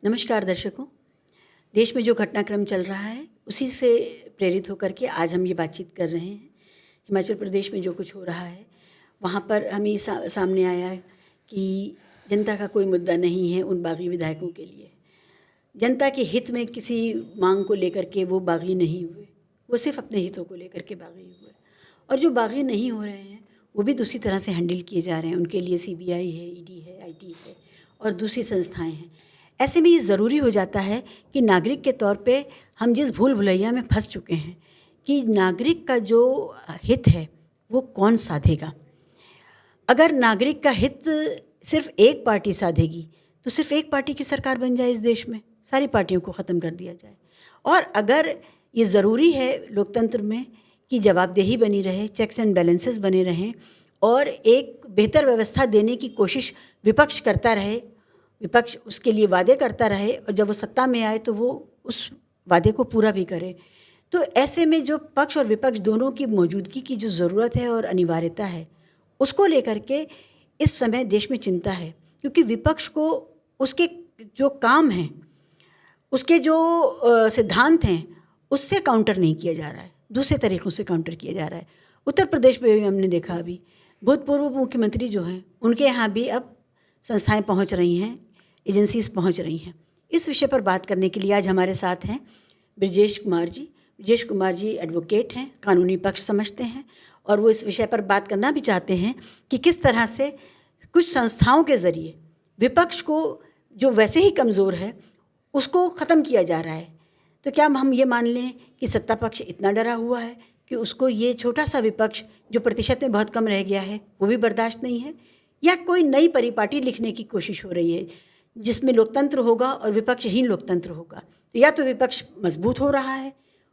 नमस्कार दर्शकों। देश में जो घटनाक्रम चल रहा है उसी से प्रेरित होकर के आज हम ये बातचीत कर रहे हैं। हिमाचल प्रदेश में जो कुछ हो रहा है वहाँ पर हमें सामने आया है कि जनता का कोई मुद्दा नहीं है उन बागी विधायकों के लिए। जनता के हित में किसी मांग को लेकर के वो बागी नहीं हुए, वो सिर्फ अपने हितों को लेकर के बागी हुए। और जो बागी नहीं हो रहे हैं वो भी दूसरी तरह से हैंडल किए जा रहे हैं। उनके लिए सीबीआई है, ईडी है, आईटी है और दूसरी संस्थाएं हैं। ऐसे में ये ज़रूरी हो जाता है कि नागरिक के तौर पे हम जिस भूल भुलैया में फंस चुके हैं कि नागरिक का जो हित है वो कौन साधेगा। अगर नागरिक का हित सिर्फ एक पार्टी साधेगी तो सिर्फ एक पार्टी की सरकार बन जाए इस देश में, सारी पार्टियों को ख़त्म कर दिया जाए। और अगर ये ज़रूरी है लोकतंत्र में कि जवाबदेही बनी रहे, चेक्स एंड बैलेंसेस बने रहें और एक बेहतर व्यवस्था देने की कोशिश विपक्ष करता रहे, विपक्ष उसके लिए वादे करता रहे और जब वो सत्ता में आए तो वो उस वादे को पूरा भी करे। तो ऐसे में जो पक्ष और विपक्ष दोनों की मौजूदगी की जो ज़रूरत है और अनिवार्यता है उसको लेकर के इस समय देश में चिंता है, क्योंकि विपक्ष को उसके जो काम हैं, उसके जो सिद्धांत हैं उससे काउंटर नहीं किया जा रहा है, दूसरे तरीक़ों से काउंटर किया जा रहा है। उत्तर प्रदेश में भी हमने देखा, अभी भूतपूर्व मुख्यमंत्री जो हैं उनके यहाँ भी अब संस्थाएं पहुँच रही हैं, एजेंसीज पहुँच रही हैं। इस विषय पर बात करने के लिए आज हमारे साथ हैं ब्रजेश कुमार जी। ब्रजेश कुमार जी एडवोकेट हैं, कानूनी पक्ष समझते हैं और वो इस विषय पर बात करना भी चाहते हैं कि किस तरह से कुछ संस्थाओं के ज़रिए विपक्ष को जो वैसे ही कमज़ोर है उसको ख़त्म किया जा रहा है। तो क्या हम ये मान लें कि सत्ता पक्ष इतना डरा हुआ है कि उसको ये छोटा सा विपक्ष जो प्रतिशत में बहुत कम रह गया है वो भी बर्दाश्त नहीं है, या कोई नई परिपाटी लिखने की कोशिश हो रही है जिसमें लोकतंत्र होगा और विपक्षहीन लोकतंत्र होगा? तो या तो विपक्ष मजबूत हो रहा है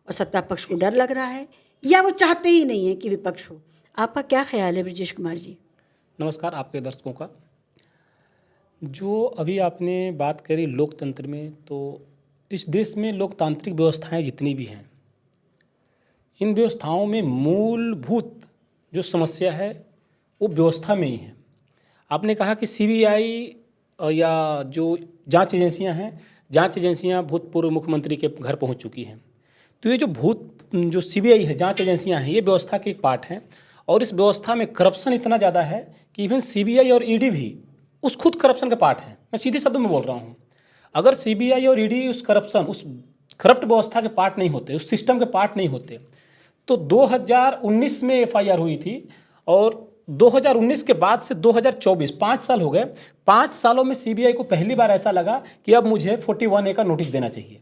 और सत्ता पक्ष को डर लग रहा है, या वो चाहते ही नहीं है कि विपक्ष हो। आपका क्या ख्याल है ब्रजेश कुमार जी? नमस्कार आपके दर्शकों का। जो अभी आपने बात करी लोकतंत्र में, तो इस देश में लोकतांत्रिक व्यवस्थाएं जितनी भी हैं, इन व्यवस्थाओं में मूलभूत जो समस्या है वो व्यवस्था में ही है। आपने कहा कि सीबीआई या जो जांच एजेंसियां हैं, जांच एजेंसियां भूतपूर्व मुख्यमंत्री के घर पहुंच चुकी हैं। तो ये जो सीबीआई है, जांच एजेंसियां हैं, ये व्यवस्था के एक पार्ट हैं और इस व्यवस्था में करप्शन इतना ज़्यादा है कि इवन सीबीआई और ईडी भी उस खुद करप्शन का पार्ट है। मैं सीधे शब्दों में बोल रहा हूँ, अगर सीबीआई और ईडी उस करप्ट व्यवस्था के पार्ट नहीं होते, उस सिस्टम के पार्ट नहीं होते, तो 2019 में एफआईआर हुई थी और 2019 के बाद से 2024 5 साल हो गए। 5 सालों में सीबीआई को पहली बार ऐसा लगा कि अब मुझे 41A का नोटिस देना चाहिए।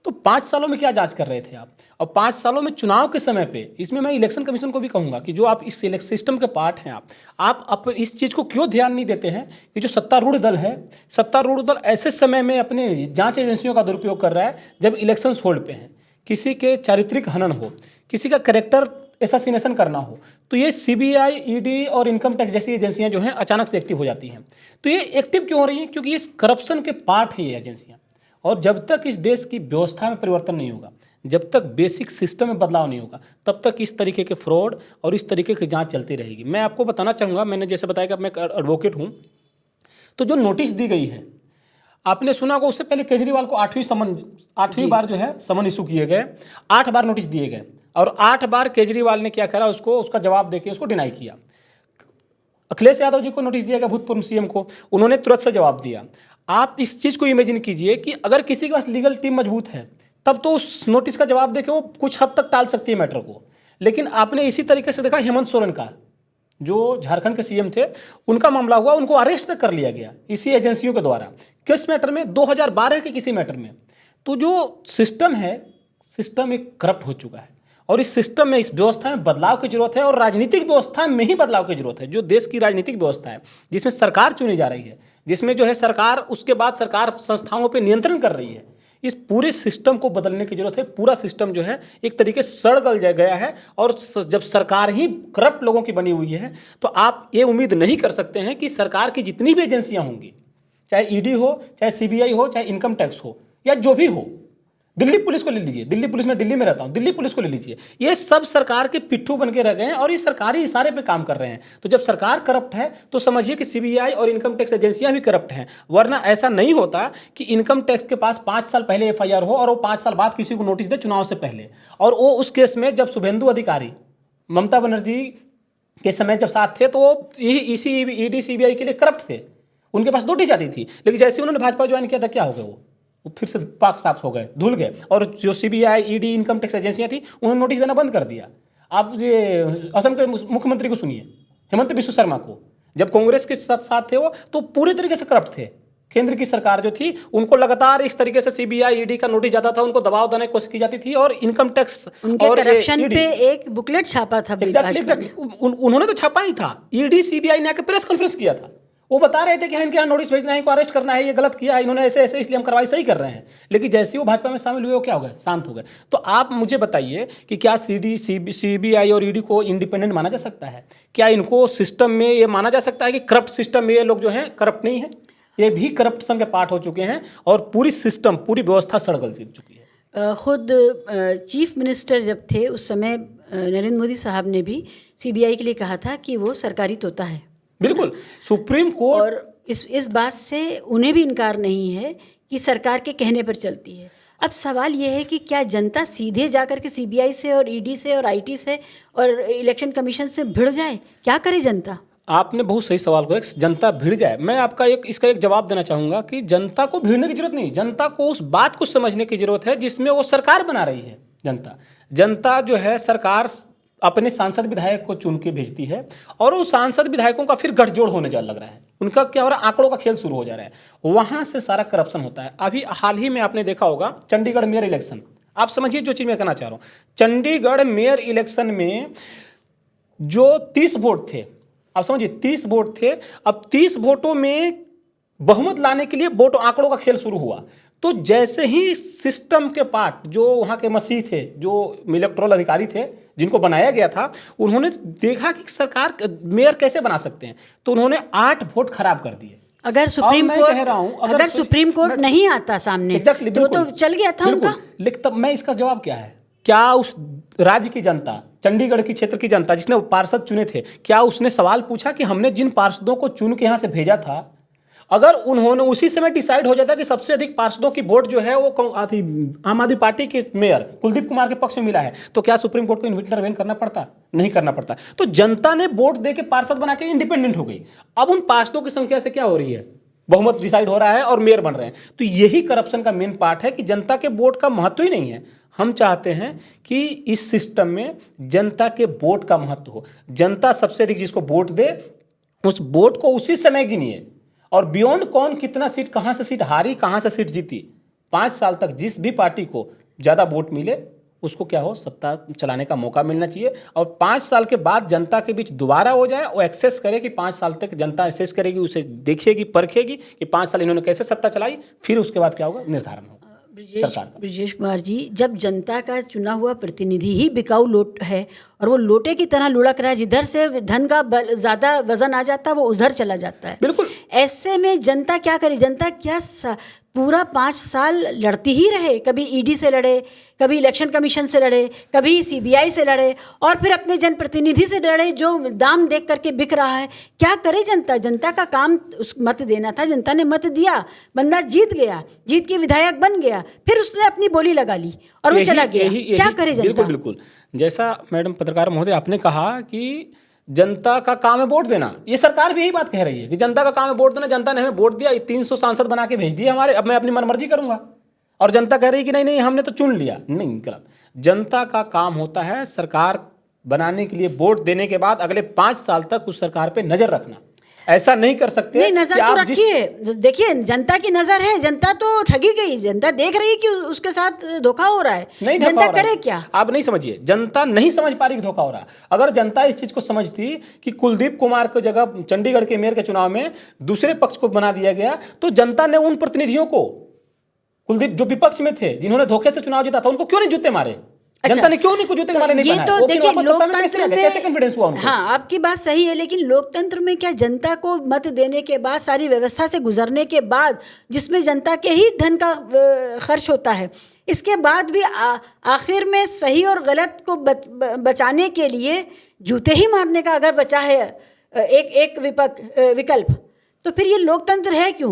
तो 5 सालों में क्या जांच कर रहे थे आप? और 5 सालों में चुनाव के समय पे, इसमें मैं इलेक्शन कमीशन को भी कहूंगा कि जो आप इस सिस्टम के पार्ट हैं, आप इस चीज़ को क्यों ध्यान नहीं देते हैं कि जो सत्तारूढ़ दल है, सत्तारूढ़ दल ऐसे समय में अपने जांच एजेंसियों का दुरुपयोग कर रहा है जब इलेक्शन होल्ड पे हैं, किसी के चारित्रिक हनन हो, किसी का कैरेक्टर एसासिनेशन करना हो, तो ये सीबीआई, ईडी और इनकम टैक्स जैसी एजेंसियां जो हैं अचानक से एक्टिव हो जाती हैं। तो ये एक्टिव क्यों हो रही हैं? क्योंकि ये करप्शन के पार्ट है ये एजेंसियां। और जब तक इस देश की व्यवस्था में परिवर्तन नहीं होगा, जब तक बेसिक सिस्टम में बदलाव नहीं होगा, तब तक इस तरीके के फ्रॉड और इस तरीके की जांच चलती रहेगी। मैं आपको बताना चाहूँगा, मैंने जैसे बताया कि मैं एडवोकेट हूँ, तो जो नोटिस दी गई है, आपने सुना होगा उससे पहले केजरीवाल को 8वीं बार जो है समन इशू किए गए, 8 बार नोटिस दिए गए और 8 बार केजरीवाल ने क्या करा, उसका जवाब देके उसको डिनाई किया। अखिलेश यादव जी को नोटिस दिया गया, भूतपूर्व सीएम को, उन्होंने तुरंत से जवाब दिया। आप इस चीज़ को इमेजिन कीजिए कि अगर किसी के पास लीगल टीम मजबूत है तब तो उस नोटिस का जवाब देके वो कुछ हद तक टाल सकती है मैटर को। लेकिन आपने इसी तरीके से देखा हेमंत सोरेन का, जो झारखंड के सीएम थे, उनका मामला हुआ, उनको अरेस्ट तक कर लिया गया इसी एजेंसियों के द्वारा। किस मैटर में? 2012 के किसी मैटर में। तो जो सिस्टम है, सिस्टम एक करप्ट हो चुका है और इस सिस्टम में, इस व्यवस्था में बदलाव की जरूरत है और राजनीतिक व्यवस्था में ही बदलाव की जरूरत है। जो देश की राजनीतिक व्यवस्था है जिसमें सरकार चुनी जा रही है, जिसमें जो है सरकार, उसके बाद सरकार संस्थाओं पर नियंत्रण कर रही है, इस पूरे सिस्टम को बदलने की जरूरत है। पूरा सिस्टम जो है एक तरीके से सड़ गल गया है और जब सरकार ही करप्ट लोगों की बनी हुई है तो आप ये उम्मीद नहीं कर सकते हैं कि सरकार की जितनी भी एजेंसियां होंगी, चाहे ईडी हो, चाहे सीबीआई हो, चाहे इनकम टैक्स हो या जो भी हो, दिल्ली पुलिस को ले लीजिए, दिल्ली पुलिस में दिल्ली में रहता हूं, दिल्ली पुलिस को ले लीजिए, ये सब सरकार के पिट्ठू बन के रह गए हैं और ये सरकारी इशारे पे काम कर रहे हैं। तो जब सरकार करप्ट है तो समझिए कि सीबीआई और इनकम टैक्स एजेंसियां भी करप्ट हैं, वरना ऐसा नहीं होता कि इनकम टैक्स के पास 5 साल पहले एफआईआर हो और वो 5 साल बाद किसी को नोटिस दे चुनाव से पहले। और वो उस केस में जब शुभेंदु अधिकारी ममता बनर्जी के समय जब साथ थे तो वो इसी ईडी सीबीआई के लिए करप्ट थे, उनके पास नोटिस जाती थी। लेकिन जैसे उन्होंने भाजपा ज्वाइन किया था, क्या हो गए वो फिर से पाक साफ हो गए, धुल गए। और जो सीबीआई ईडी इनकम टैक्स एजेंसियां थी उन्होंने नोटिस देना बंद कर दिया। आप ये असम के मुख्यमंत्री को सुनिए, हेमंत बिस्व शर्मा को, जब कांग्रेस के साथ थे वो तो पूरे तरीके से करप्ट थे। केंद्र की सरकार जो थी उनको लगातार इस तरीके से सीबीआई ईडी का नोटिस जाता था, उनको दबाव देने की कोशिश की जाती थी और इनकम टैक्स उनके और करप्शन पे एक बुकलेट छापा था एग्जैक्टली उन्होंने तो छापा ही था। ईडी सीबीआई ने आके प्रेस कॉन्फ्रेंस किया था, वो बता रहे थे कि इनके यहाँ नोटिस भेजना है, इनको अरेस्ट करना है, ये गलत किया है इन्होंने, ऐसे ऐसे, इसलिए हम कार्रवाई सही कर रहे हैं। लेकिन जैसे ही वो भाजपा में शामिल हुए वो क्या हो गए, शांत हो गए। तो आप मुझे बताइए कि क्या सीबीआई और ईडी को इंडिपेंडेंट माना जा सकता है? क्या इनको सिस्टम में ये माना जा सकता है कि करप्ट सिस्टम में ये लोग जो हैं करप्ट नहीं है? ये भी करप्शन के पार्ट हो चुके हैं और पूरी सिस्टम, पूरी व्यवस्था सड़गल चुकी है। खुद चीफ मिनिस्टर जब थे उस समय नरेंद्र मोदी साहब ने भी सीबीआई के लिए कहा था कि वो सरकारी तोता है। बिल्कुल, सुप्रीम कोर्ट और इस बात से उन्हें भी इनकार नहीं है कि सरकार के कहने पर चलती है। अब सवाल ये है कि क्या जनता सीधे जाकर के सीबीआई से और ईडी से और आईटी से और इलेक्शन कमीशन से भिड़ जाए? क्या करे जनता? आपने बहुत सही सवाल को, जनता भिड़ जाए। मैं आपका इसका एक जवाब देना चाहूँगा कि जनता को भिड़ने की जरूरत नहीं, जनता को उस बात को समझने की जरूरत है जिसमें वो सरकार बना रही है। जनता जो है, सरकार अपने सांसद विधायक को चुन के भेजती है और उस सांसद विधायकों का फिर गठजोड़ होने जा लग रहा है। उनका क्या हो रहा है, आंकड़ों का खेल शुरू हो जा रहा है, वहाँ से सारा करप्शन होता है। अभी हाल ही में आपने देखा होगा चंडीगढ़ मेयर इलेक्शन, आप समझिए जो चीज़ मैं कहना चाह रहा हूँ। चंडीगढ़ मेयर इलेक्शन में जो 30 वोट थे, आप समझिए 30 वोट थे, अब 30 वोटों में बहुमत लाने के लिए वोट आंकड़ों का खेल शुरू हुआ। तो जैसे ही सिस्टम के पार्ट जो वहाँ के मसीह थे, जो इलेक्टोरल अधिकारी थे जिनको बनाया गया था, उन्होंने देखा कि सरकार मेयर कैसे बना सकते हैं, तो उन्होंने 8 वोट खराब कर दिए। अगर सुप्रीम कोर्ट नहीं आता सामने तो चल गया था उनका। लेकिन तब मैं इसका जवाब क्या है, क्या उस राज्य की जनता, चंडीगढ़ की क्षेत्र की जनता जिसने पार्षद चुने थे, क्या उसने सवाल पूछा कि हमने जिन पार्षदों को चुन के यहाँ से भेजा था, अगर उन्होंने उसी समय डिसाइड हो जाता कि सबसे अधिक पार्षदों की वोट जो है वो आम आदमी पार्टी के मेयर कुलदीप कुमार के पक्ष में मिला है, तो क्या सुप्रीम कोर्ट को इंटरवेन करना पड़ता? नहीं करना पड़ता। तो जनता ने वोट दे के पार्षद बना के इंडिपेंडेंट हो गई। अब उन पार्षदों की संख्या से क्या हो रही है, बहुमत डिसाइड हो रहा है और मेयर बन रहे हैं। तो यही करप्शन का मेन पार्ट है कि जनता के वोट का महत्व ही नहीं है। हम चाहते हैं कि इस सिस्टम में जनता के वोट का महत्व हो, जनता सबसे अधिक जिसको वोट दे उस वोट को उसी समय गिनिए, और बियॉन्ड कौन कितना सीट, कहाँ से सीट हारी, कहाँ से सीट जीती, 5 साल तक जिस भी पार्टी को ज़्यादा वोट मिले उसको क्या हो, सत्ता चलाने का मौका मिलना चाहिए। और 5 साल के बाद जनता के बीच दोबारा हो जाए, वो एक्सेस करे कि 5 साल तक जनता एक्सेस करेगी, उसे देखेगी, परखेगी कि 5 साल इन्होंने कैसे सत्ता चलाई, फिर उसके बाद क्या होगा, निर्धारण होगा। ब्रजेश कुमार जी, जब जनता का चुना हुआ प्रतिनिधि ही बिकाऊ लोट है और वो लोटे की तरह लुढ़क रहा है, जिधर से धन का ज़्यादा वजन आ जाता है वो उधर चला जाता है। बिल्कुल, ऐसे में जनता क्या करे? जनता क्या पूरा 5 साल लड़ती ही रहे? कभी ईडी से लड़े, कभी इलेक्शन कमीशन से लड़े, कभी सीबीआई से लड़े और फिर अपने जनप्रतिनिधि से लड़े जो दाम देख करके बिक रहा है। क्या करे जनता? जनता का काम उस मत देना था, जनता ने मत दिया, बंदा जीत गया, जीत के विधायक बन गया, फिर उसने अपनी बोली लगा ली और वो चला गया। क्या करे जनता? बिल्कुल, जैसा मैडम पत्रकार महोदय आपने कहा कि जनता का काम है वोट देना, ये सरकार भी यही बात कह रही है कि जनता का काम है वोट देना। जनता ने हमें वोट दिया, 300 सांसद बना के भेज दिए हमारे, अब मैं अपनी मनमर्जी करूंगा। और जनता कह रही है कि नहीं नहीं हमने तो चुन लिया। नहीं, गलत। जनता का काम होता है सरकार बनाने के लिए वोट देने के बाद अगले 5 साल तक उस सरकार पे नजर रखना। ऐसा नहीं कर सकते। नहीं, नजर तो रखिए, देखिए जनता की नजर है, जनता तो ठगी गई, जनता देख रही है कि उसके साथ धोखा हो रहा है। नहीं, जनता करे क्या? आप नहीं समझिए, जनता नहीं समझ पा रही कि धोखा हो रहा है। अगर जनता इस चीज को समझती कि कुलदीप कुमार की जगह चंडीगढ़ के मेयर के चुनाव में दूसरे पक्ष को बना दिया गया, तो जनता ने उन प्रतिनिधियों को, कुलदीप जो विपक्ष में थे, जिन्होंने धोखे से चुनाव जीता था, उनको क्यों नहीं जूते मारे? जनता ने क्यों नहीं कुछ जूते के माले नहीं ये पहनाए? तो वो फिर देखिए वापस सत्ता में कैसे आ गए? कैसे लोकतंत्र कॉन्फिडेंस हुआ में, उनको? हाँ आपकी बात सही है, लेकिन लोकतंत्र में क्या जनता को मत देने के बाद, सारी व्यवस्था से गुजरने के बाद, जिसमें जनता के ही धन का खर्च होता है, इसके बाद भी आखिर में सही और गलत को बचाने के लिए जूते ही मारने का अगर बचा है एक विकल्प, तो फिर ये लोकतंत्र है क्यों?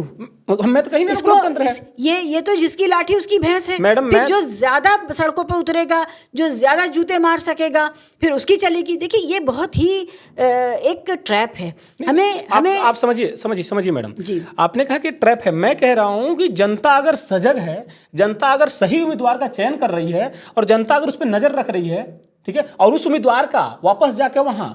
मैं तो कहीं ना इसको लोकतंत्र है। ये तो जिसकी लाठी उसकी भैंस है। मैडम, फिर मैं जो ज्यादा सड़कों पे उतरेगा, जो ज्यादा जूते मार सकेगा, फिर उसकी चलेगी। देखिए ये बहुत ही एक ट्रैप है। हमें आप समझिए मैडम जी। आपने कहा कि ट्रैप है, मैं कह रहा हूं कि जनता अगर सजग है, जनता अगर सही उम्मीदवार का चयन कर रही है और जनता अगर उस पर नजर रख रही है, ठीक है, और उस उम्मीदवार का वापस जाके वहां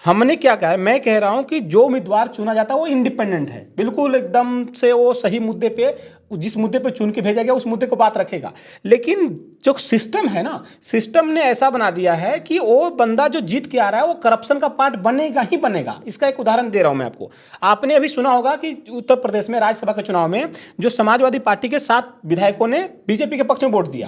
हमने क्या कहा है, मैं कह रहा हूं कि जो उम्मीदवार चुना जाता है वो इंडिपेंडेंट है, बिल्कुल एकदम से वो सही मुद्दे पे, जिस मुद्दे पे चुन के भेजा गया उस मुद्दे को बात रखेगा। लेकिन जो सिस्टम है ना, सिस्टम ने ऐसा बना दिया है कि वो बंदा जो जीत के आ रहा है वो करप्शन का पार्ट बनेगा ही बनेगा। इसका एक उदाहरण दे रहा हूं मैं आपको। आपने अभी सुना होगा कि उत्तर प्रदेश में राज्यसभा के चुनाव में जो समाजवादी पार्टी के 7 विधायकों ने बीजेपी के पक्ष में वोट दिया,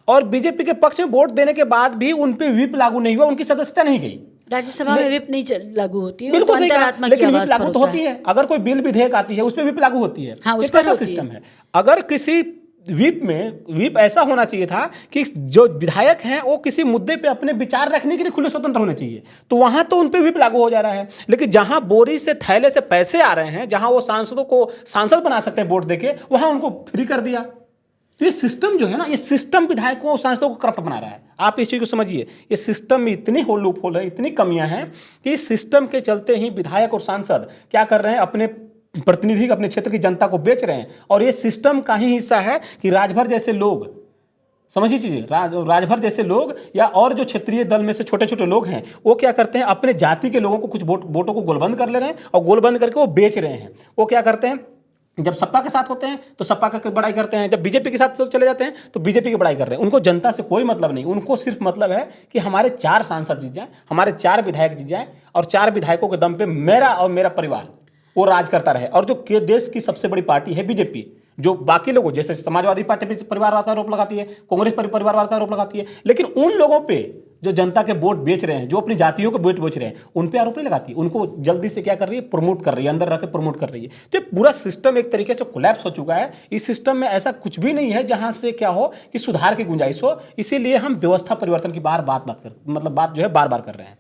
और बीजेपी के पक्ष में वोट देने के बाद भी उन पर व्हिप लागू नहीं हुआ, उनकी सदस्यता नहीं गई। राज्यसभा में व्हिप नहीं लागू होती है, बिल्कुल तो सही कहा, अंतरात्मा की लेकिन व्हिप आवाज लागू पर तो होता होती है। अगर कोई बिल विधेयक आती है उस पर व्हिप लागू होती है। हाँ, ये उस पर कैसा होती सिस्टम है? अगर किसी व्हिप ऐसा होना चाहिए था कि जो विधायक हैं वो किसी मुद्दे पे अपने विचार रखने के लिए खुले स्वतंत्र होने चाहिए, तो वहां तो उन पे व्हिप लागू हो जा रहा है। लेकिन जहां बोरी से थैले से पैसे आ रहे हैं, जहां वो सांसदों को सांसद बना सकते हैं वोट देके, वहां उनको फ्री कर दिया। तो ये सिस्टम जो है ना, ये सिस्टम विधायकों और सांसदों को करप्ट बना रहा है। आप इस चीज को समझिए, ये सिस्टम में इतनी लूपहोल है, इतनी कमियां हैं कि इस सिस्टम के चलते ही विधायक और सांसद क्या कर रहे हैं, अपने प्रतिनिधि अपने क्षेत्र की जनता को बेच रहे हैं। और ये सिस्टम का ही हिस्सा है कि राजभर जैसे लोग, समझिए चीजें, राजभर जैसे लोग या और जो क्षेत्रीय दल में से छोटे छोटे लोग हैं, वो क्या करते हैं, अपने जाति के लोगों को कुछ वोटों को गोलबंद कर ले रहे हैं और गोलबंद करके वो बेच रहे हैं। वो क्या करते हैं, जब सपा के साथ होते हैं तो सपा की बड़ाई करते हैं, जब बीजेपी के साथ चले जाते हैं तो बीजेपी की बड़ाई कर रहे हैं। उनको जनता से कोई मतलब नहीं, उनको सिर्फ मतलब है कि हमारे 4 सांसद जीत जाएं, हमारे 4 विधायक जीत जाएं, और 4 विधायकों के दम पे मेरा और मेरा परिवार वो राज करता रहे। और जो देश की सबसे बड़ी पार्टी है बीजेपी, जो बाकी लोगों जैसे समाजवादी पार्टी पे परिवारवाद का आरोप लगाती है, कांग्रेस पर परिवारवाद का आरोप लगाती है, लेकिन उन लोगों पे जो जनता के वोट बेच रहे हैं, जो अपनी जातियों को वोट बेच रहे हैं, उन पे आरोप नहीं लगाती। उनको जल्दी से क्या कर रही है, प्रमोट कर रही है, अंदर रख के प्रमोट कर रही है। तो ये पूरा सिस्टम एक तरीके से कोलैप्स हो चुका है। इस सिस्टम में ऐसा कुछ भी नहीं है जहां से क्या हो कि सुधार की गुंजाइश हो। इसीलिए हम व्यवस्था परिवर्तन की बात जो है बार बार कर रहे हैं।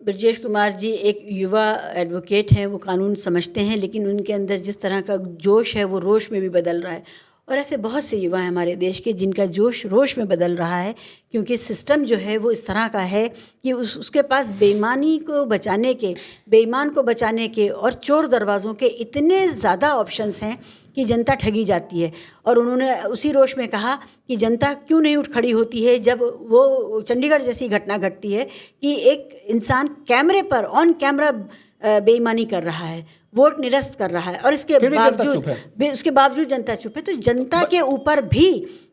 ब्रजेश कुमार जी एक युवा एडवोकेट हैं, वो कानून समझते हैं, लेकिन उनके अंदर जिस तरह का जोश है वो रोश में भी बदल रहा है। और ऐसे बहुत से युवा हैं हमारे देश के जिनका जोश रोश में बदल रहा है, क्योंकि सिस्टम जो है वो इस तरह का है कि उसके पास बेईमानी को बचाने के, बेईमान को बचाने के और चोर दरवाज़ों के इतने ज़्यादा ऑप्शंस हैं कि जनता ठगी जाती है। और उन्होंने उसी रोश में कहा कि जनता क्यों नहीं उठ खड़ी होती है जब वो चंडीगढ़ जैसी घटना घटती है कि एक इंसान कैमरे पर ऑन कैमरा बेईमानी कर रहा है, वोट निरस्त कर रहा है, और उसके बावजूद जनता चुप है। तो जनता के ऊपर भी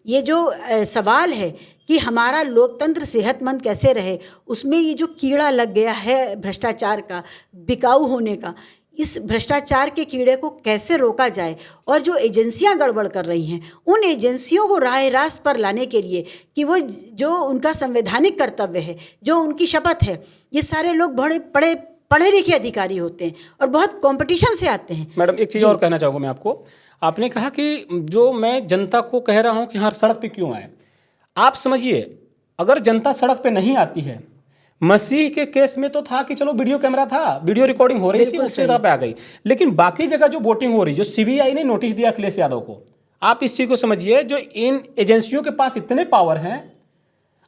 ये जो सवाल है कि हमारा लोकतंत्र सेहतमंद कैसे रहे, उसमें ये जो कीड़ा लग गया है भ्रष्टाचार का, बिकाऊ होने का, इस भ्रष्टाचार के कीड़े को कैसे रोका जाए। और जो एजेंसियां गड़बड़ कर रही हैं, उन एजेंसियों को राह रास्त पर लाने के लिए कि वो जो उनका संवैधानिक कर्तव्य है, जो उनकी शपथ है, ये सारे लोग बड़े पढ़े लिखे अधिकारी होते हैं और बहुत कंपटीशन से आते हैं। मैडम एक चीज़ और कहना चाहूँगा मैं आपको। आपने कहा कि जो मैं जनता को कह रहा हूँ कि हर सड़क पे क्यों आए, आप समझिए अगर जनता सड़क पे नहीं आती है, मसीह के केस में तो था कि चलो वीडियो कैमरा था, वीडियो रिकॉर्डिंग हो रही थी, उससे पे आ गई। लेकिन बाकी जगह जो वोटिंग हो रही, जो सीबीआई ने नोटिस दिया अखिलेश यादव को, आप इस चीज़ को समझिए, जो इन एजेंसियों के पास इतने पावर हैं।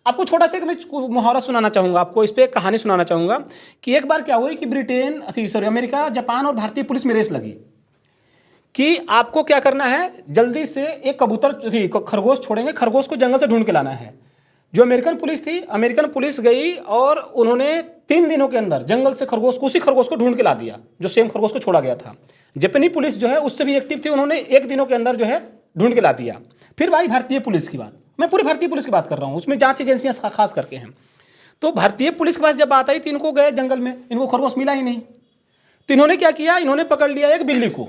आपको छोटा सा मैं मुहावरा सुनाना चाहूँगा, आपको इस पर एक कहानी सुनाना चाहूँगा कि एक बार क्या हुई कि अमेरिका, जापान और भारतीय पुलिस में रेस लगी कि आपको क्या करना है, जल्दी से एक खरगोश छोड़ेंगे, खरगोश को जंगल से ढूंढ के लाना है। जो अमेरिकन पुलिस थी, अमेरिकन पुलिस गई और उन्होंने 3 दिनों के अंदर जंगल से उसी खरगोश को ढूंढ के ला दिया जो सेम खरगोश को छोड़ा गया था। जापानी पुलिस जो है उससे भी एक्टिव थी, उन्होंने 1 दिनों के अंदर जो है ढूंढ के ला दिया। फिर भाई भारतीय पुलिस की बात, मैं पूरी भारतीय पुलिस की बात कर रहा हूँ, उसमें जांच एजेंसियां खास करके हैं। तो भारतीय पुलिस के पास जब बात आई तो इनको गए जंगल में, इनको खरगोश मिला ही नहीं। तो इन्होंने क्या किया, इन्होंने पकड़ लिया एक बिल्ली को,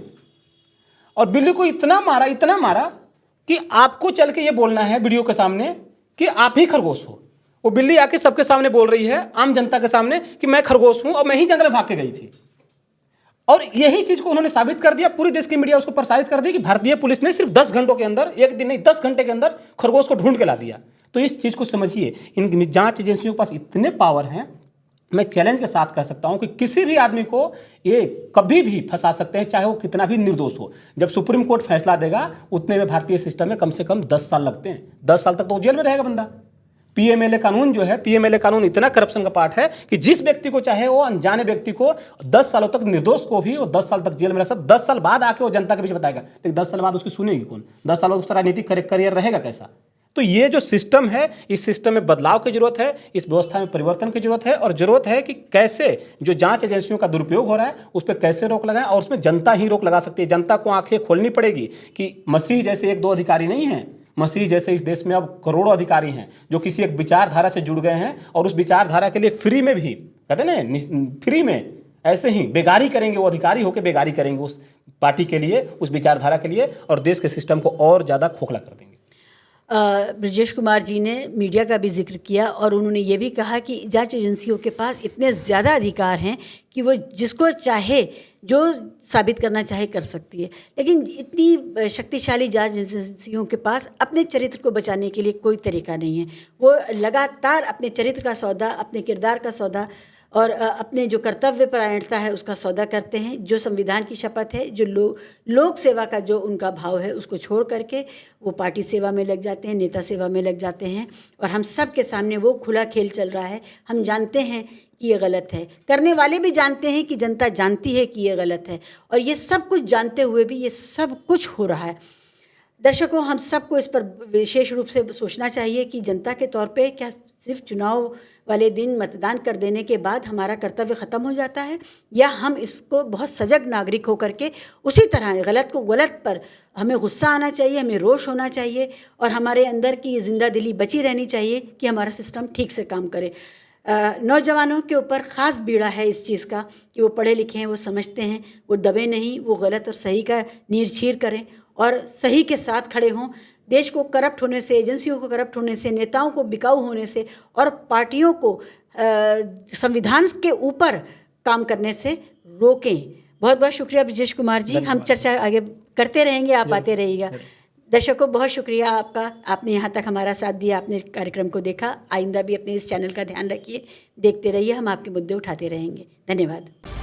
और बिल्ली को इतना मारा कि आपको चल के ये बोलना है वीडियो के सामने कि आप ही खरगोश हो। वो बिल्ली आके सबके सामने बोल रही है, आम जनता के सामने, कि मैं खरगोश हूं और मैं ही जंगल में भाग के गई थी। और यही चीज को उन्होंने साबित कर दिया, पूरी देश की मीडिया उसको प्रसारित कर दी कि भारतीय पुलिस ने सिर्फ 10 घंटों के अंदर, एक दिन नहीं 10 घंटे के अंदर खरगोश को ढूंढ के ला दिया। तो इस चीज को समझिए, इन जांच एजेंसियों के पास इतने पावर हैं, मैं चैलेंज के साथ कह सकता हूं कि किसी भी आदमी को ये कभी भी फंसा सकते हैं, चाहे वो कितना भी निर्दोष हो। जब सुप्रीम कोर्ट फैसला देगा उतने में भारतीय सिस्टम में कम से कम 10 साल लगते हैं। 10 साल तक तो जेल में रहेगा बंदा। पीएमएलए कानून जो है, पीएमएलए कानून इतना करप्शन का पार्ट है कि जिस व्यक्ति को चाहे वो अनजाने व्यक्ति को 10 सालों तक, निर्दोष को भी वो 10 साल तक जेल में रख सकता। 10 साल बाद आके वो जनता के बीच बताएगा, लेकिन 10 साल बाद उसकी सुनेगी कौन? 10 साल बाद उसका राजनीतिक करियर रहेगा कैसा? तो ये जो सिस्टम है, इस सिस्टम में बदलाव की जरूरत है, इस व्यवस्था में परिवर्तन की जरूरत है, और जरूरत है कि कैसे जो जांच एजेंसियों का दुरुपयोग हो रहा है उस पर कैसे रोक लगाएं, और उसमें जनता ही रोक लगा सकती है। जनता को आंखें खोलनी पड़ेगी कि मसीह जैसे 1-2 अधिकारी नहीं हैं। मसीह जैसे इस देश में अब करोड़ों अधिकारी हैं जो किसी एक विचारधारा से जुड़ गए हैं, और उस विचारधारा के लिए फ्री में भी, कहते हैं ना, फ्री में ऐसे ही बेगारी करेंगे। वो अधिकारी होकर बेगारी करेंगे उस पार्टी के लिए, उस विचारधारा के लिए, और देश के सिस्टम को और ज़्यादा खोखला कर देंगे। ब्रजेश कुमार जी ने मीडिया का भी जिक्र किया, और उन्होंने ये भी कहा कि जांच एजेंसियों के पास इतने ज़्यादा अधिकार हैं कि वो जिसको चाहे जो साबित करना चाहे कर सकती है। लेकिन इतनी शक्तिशाली जांच एजेंसियों के पास अपने चरित्र को बचाने के लिए कोई तरीका नहीं है। वो लगातार अपने चरित्र का सौदा, अपने किरदार का सौदा और अपने जो कर्तव्य परायणता है उसका सौदा करते हैं। जो संविधान की शपथ है, जो लोक सेवा का जो उनका भाव है, उसको छोड़ करके वो पार्टी सेवा में लग जाते हैं, नेता सेवा में लग जाते हैं। और हम सब के सामने वो खुला खेल चल रहा है। हम जानते हैं कि ये गलत है, करने वाले भी जानते हैं कि जनता जानती है कि ये गलत है, और ये सब कुछ जानते हुए भी ये सब कुछ हो रहा है। दर्शकों, हम सबको इस पर विशेष रूप से सोचना चाहिए कि जनता के तौर पे क्या सिर्फ चुनाव वाले दिन मतदान कर देने के बाद हमारा कर्तव्य ख़त्म हो जाता है, या हम इसको बहुत सजग नागरिक होकर के उसी तरह गलत को गलत पर हमें गुस्सा आना चाहिए, हमें रोष होना चाहिए, और हमारे अंदर की ये जिंदा दिली बची रहनी चाहिए कि हमारा सिस्टम ठीक से काम करे। नौजवानों के ऊपर ख़ास बीड़ा है इस चीज़ का कि वो पढ़े लिखे हैं, वो समझते हैं, वो दबे नहीं, वो गलत और सही का नीर-छीर करें और सही के साथ खड़े हों। देश को करप्ट होने से, एजेंसियों को करप्ट होने से, नेताओं को बिकाऊ होने से और पार्टियों को संविधान के ऊपर काम करने से रोकें। बहुत बहुत शुक्रिया ब्रजेश कुमार जी। हम चर्चा आगे करते रहेंगे, आप आते रहिएगा। दर्शकों, बहुत शुक्रिया आपका, आपने यहाँ तक हमारा साथ दिया, आपने कार्यक्रम को देखा। आइंदा भी अपने इस चैनल का ध्यान रखिए, देखते रहिए, हम आपके मुद्दे उठाते रहेंगे। धन्यवाद।